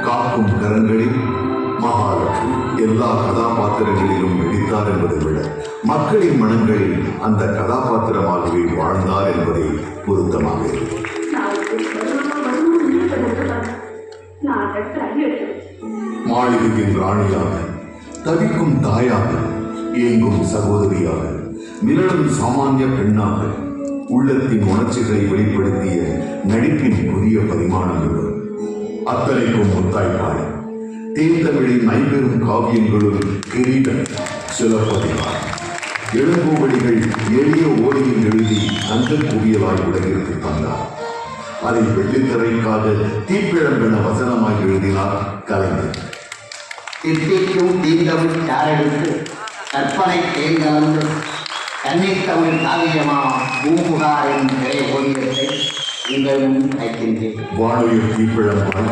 காக்கும் கரங்களில் மகாலட்சுமி எல்லா கதாபாத்திரங்களிலும் நடித்தார் என்பதை விட மக்களின் மனங்களில் அந்த கதாபாத்திரமாகவே வாழ்ந்தார் என்பதை பொருத்தமாக இருக்கும். மாளிகையின் ராணியாக, தவிக்கும் தாயாக, ஏங்கும் சகோதரியாக, மிரளும் சாமானிய பெண்ணாக உள்ளத்தின் உணர்ச்சிகளை வெளிப்படுத்திய நடிப்பின் புதிய பரிமாணங்கள் அத்தனைக்கும் முத்தாய்ப்பாய் தேர்தமிழின் ஐம்பெரும் காவியங்களுள் கிரீடம், சிலப்பதிகாரம், இளங்கோவடிகள் எளிய ஓலையில் எழுதி தங்கள் குவியலாய் உலகிற்கு தந்தார். அதை வெள்ளித்திரைக்காக தீப்பிழம்பென வசனமாய் எழுதினார் கலைஞர். திட்டிக்கும் தீண்டமிழ் சாரெடுத்து கற்பனை தேர்ந்தளந்து கன்னித்தமிழ் காவியமா பூமுகாரின் திரை ஓவியத்தை உங்கள் முன் வைக்கின்றேன். வானுயர் தீப்பிழம்பாய்